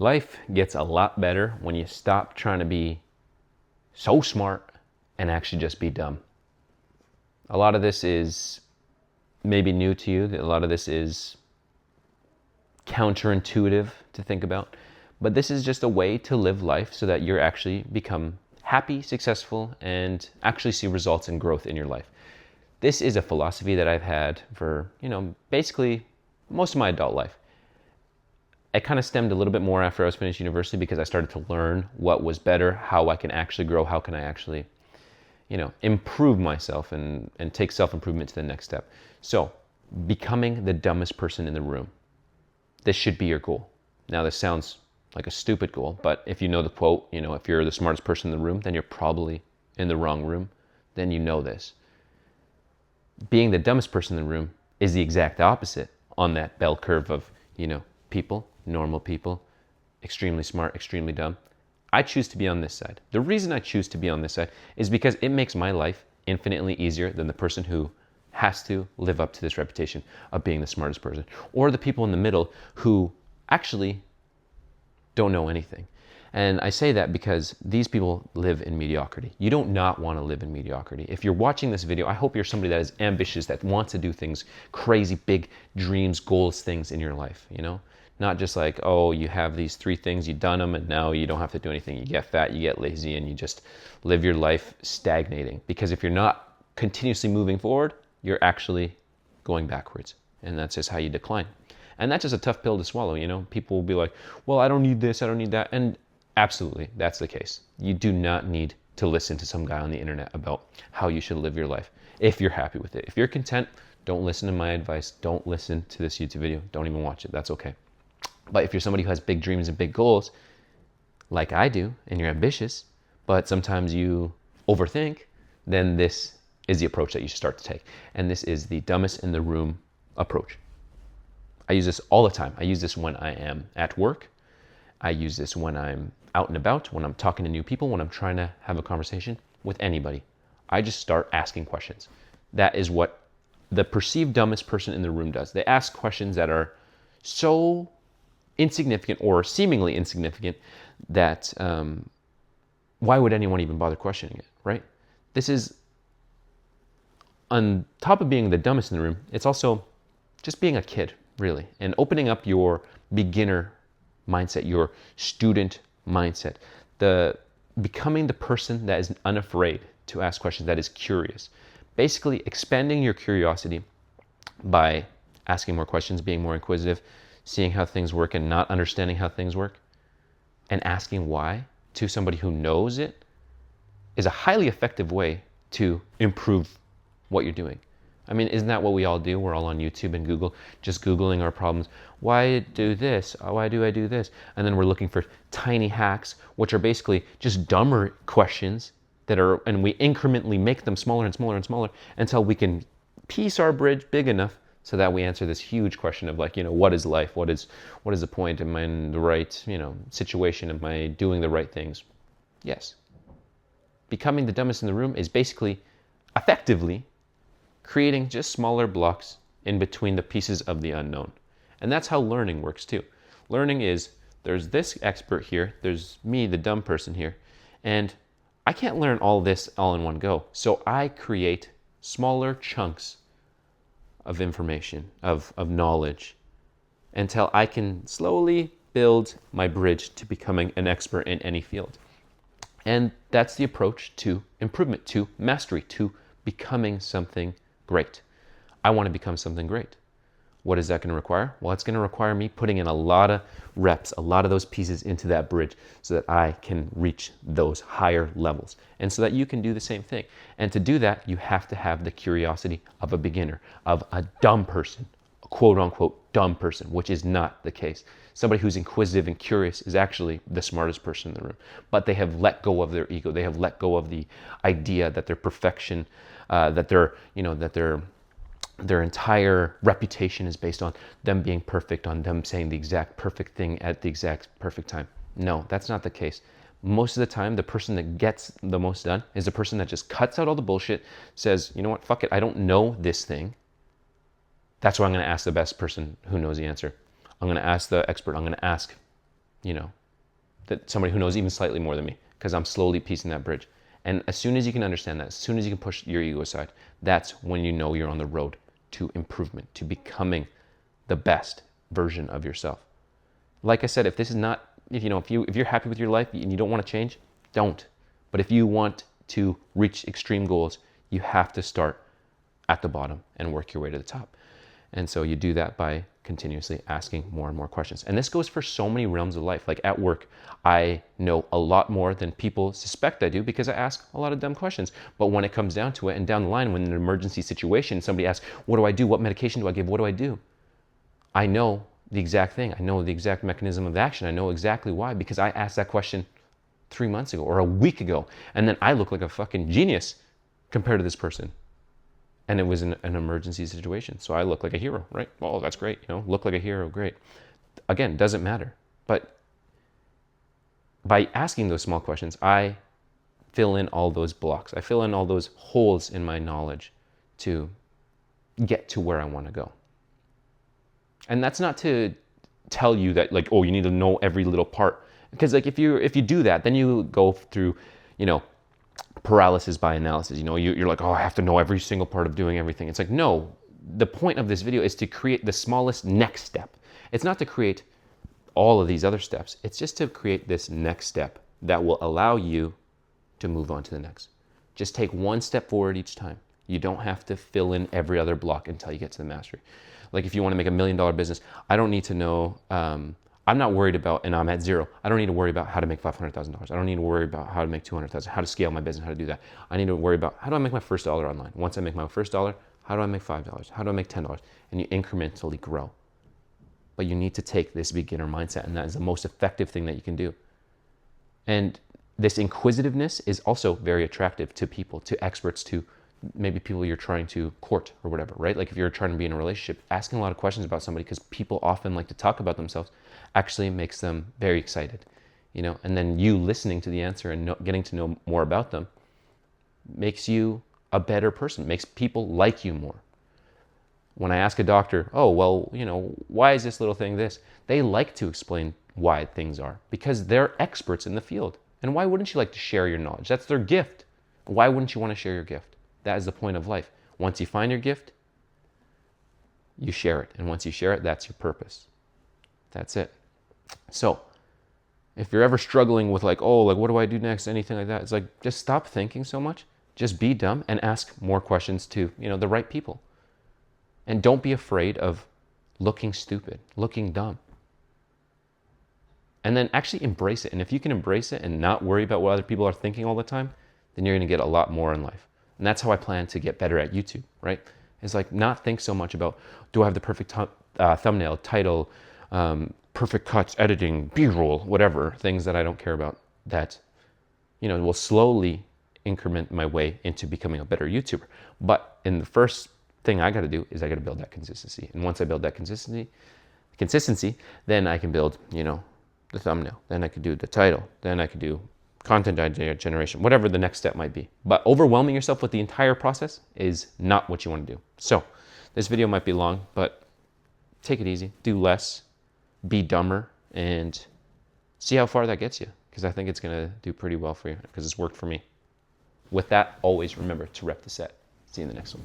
Life gets a lot better when you stop trying to be so smart and actually just be dumb. A lot of this is maybe new to you. A lot of this is counterintuitive to think about. But this is just a way to live life so that you're actually become happy, successful, and actually see results and growth in your life. This is a philosophy that I've had for, basically most of my adult life. It kind of stemmed a little bit more after I was finished university because I started to learn what was better, how I can actually grow, how can I actually, improve myself and take self-improvement to the next step. So, becoming the dumbest person in the room. This should be your goal. Now, this sounds like a stupid goal, but if you know the quote, if you're the smartest person in the room, then you're probably in the wrong room. Then you know this. Being the dumbest person in the room is the exact opposite on that bell curve of, people, normal people, extremely smart, extremely dumb. I choose to be on this side. The reason I choose to be on this side is because it makes my life infinitely easier than the person who has to live up to this reputation of being the smartest person, or the people in the middle who actually don't know anything. And I say that because these people live in mediocrity. You don't not want to live in mediocrity. If you're watching this video, I hope you're somebody that is ambitious, that wants to do things, crazy, big dreams, goals, things in your life, Not just like, oh, you have these 3 things, you've done them, and now you don't have to do anything. You get fat, you get lazy, and you just live your life stagnating. Because if you're not continuously moving forward, you're actually going backwards. And that's just how you decline. And that's just a tough pill to swallow, People will be like, well, I don't need this, I don't need that. And absolutely, that's the case. You do not need to listen to some guy on the internet about how you should live your life if you're happy with it. If you're content, don't listen to my advice. Don't listen to this YouTube video. Don't even watch it. That's okay. But if you're somebody who has big dreams and big goals, like I do, and you're ambitious, but sometimes you overthink, then this is the approach that you should start to take. And this is the dumbest in the room approach. I use this all the time. I use this when I am at work. I use this when I'm out and about, when I'm talking to new people, when I'm trying to have a conversation with anybody. I just start asking questions. That is what the perceived dumbest person in the room does. They ask questions that are so insignificant or seemingly insignificant that why would anyone even bother questioning it, right? This is, on top of being the dumbest in the room, it's also just being a kid, really, and opening up your beginner mindset, your student mindset, becoming the person that is unafraid to ask questions, that is curious. Basically, expanding your curiosity by asking more questions, being more inquisitive, seeing how things work and not understanding how things work, and asking why to somebody who knows it is a highly effective way to improve what you're doing. I mean, isn't that what we all do? We're all on YouTube and Google, just Googling our problems. Why do this? Why do I do this? And then we're looking for tiny hacks, which are basically just dumber questions and we incrementally make them smaller and smaller and smaller until we can piece our bridge big enough so that we answer this huge question of like, what is life? What is the point? Am I in the right, situation? Am I doing the right things? Yes. Becoming the dumbest in the room is basically, effectively, creating just smaller blocks in between the pieces of the unknown. And that's how learning works too. Learning is, there's this expert here, there's me, the dumb person here, and I can't learn all this all in one go. So I create smaller chunks of information, of knowledge, until I can slowly build my bridge to becoming an expert in any field. And that's the approach to improvement, to mastery, to becoming something great. I want to become something great. What is that going to require? Well, it's going to require me putting in a lot of reps, a lot of those pieces into that bridge so that I can reach those higher levels and so that you can do the same thing. And to do that, you have to have the curiosity of a beginner, of a dumb person, a quote unquote dumb person, which is not the case. Somebody who's inquisitive and curious is actually the smartest person in the room, but they have let go of their ego. They have let go of the idea that their perfection, their entire reputation is based on them being perfect, on them saying the exact perfect thing at the exact perfect time. No, that's not the case. Most of the time, the person that gets the most done is the person that just cuts out all the bullshit, says, you know what, fuck it, I don't know this thing. That's why I'm going to ask the best person who knows the answer. I'm going to ask the expert. I'm going to ask you know, that somebody who knows even slightly more than me, because I'm slowly piecing that bridge. And as soon as you can understand that, as soon as you can push your ego aside, that's when you know you're on the road to improvement, to becoming the best version of yourself. Like I said, if this is not, if you're happy with your life and you don't want to change, don't. But if you want to reach extreme goals, you have to start at the bottom and work your way to the top. And so you do that by continuously asking more and more questions. And this goes for so many realms of life. Like at work, I know a lot more than people suspect I do because I ask a lot of dumb questions. But when it comes down to it, and down the line, when in an emergency situation, somebody asks, what do I do? What medication do I give? What do I do? I know the exact thing. I know the exact mechanism of action. I know exactly why, because I asked that question 3 months ago or a week ago. And then I look like a fucking genius compared to this person. And it was an emergency situation. So I look like a hero, right? Oh, that's great. Look like a hero, great. Again, doesn't matter. But by asking those small questions, I fill in all those blocks. I fill in all those holes in my knowledge to get to where I want to go. And that's not to tell you that like, oh, you need to know every little part. Because like if you do that, then you go through, paralysis by analysis. You're like, oh, I have to know every single part of doing everything. It's like, no, the point of this video is to create the smallest next step. It's not to create all of these other steps. It's just to create this next step that will allow you to move on to the next. Just take one step forward each time. You don't have to fill in every other block until you get to the mastery. Like if you want to make $1 million business, I don't need to know, I'm not worried about, and I'm at zero, I don't need to worry about how to make $500,000. I don't need to worry about how to make $200,000, how to scale my business, how to do that. I need to worry about how do I make my first dollar online? Once I make my first dollar, how do I make $5? How do I make $10? And you incrementally grow. But you need to take this beginner mindset, and that is the most effective thing that you can do. And this inquisitiveness is also very attractive to people, to experts, to maybe people you're trying to court or whatever, right? Like if you're trying to be in a relationship, asking a lot of questions about somebody, because people often like to talk about themselves, actually makes them very excited, and then you listening to the answer and getting to know more about them makes you a better person, makes people like you more. When I ask a doctor, oh, well, why is this little thing this? They like to explain why things are because they're experts in the field. And why wouldn't you like to share your knowledge? That's their gift. Why wouldn't you want to share your gift? That is the point of life. Once you find your gift, you share it. And once you share it, that's your purpose. That's it. So if you're ever struggling with like, oh, like what do I do next? Anything like that. It's like, just stop thinking so much. Just be dumb and ask more questions to, the right people. And don't be afraid of looking stupid, looking dumb. And then actually embrace it. And if you can embrace it and not worry about what other people are thinking all the time, then you're going to get a lot more in life. And that's how I plan to get better at YouTube, right? It's like not think so much about, do I have the perfect thumbnail, title, perfect cuts, editing, B-roll, whatever, things that I don't care about that, will slowly increment my way into becoming a better YouTuber. But in the first thing I got to do is I got to build that consistency. And once I build that consistency, then I can build, the thumbnail. Then I could do the title. Then I could do content idea generation, whatever the next step might be. But overwhelming yourself with the entire process is not what you want to do. So this video might be long, but take it easy, do less, be dumber, and see how far that gets you. Because I think it's going to do pretty well for you because it's worked for me. With that, always remember to rep the set. See you in the next one.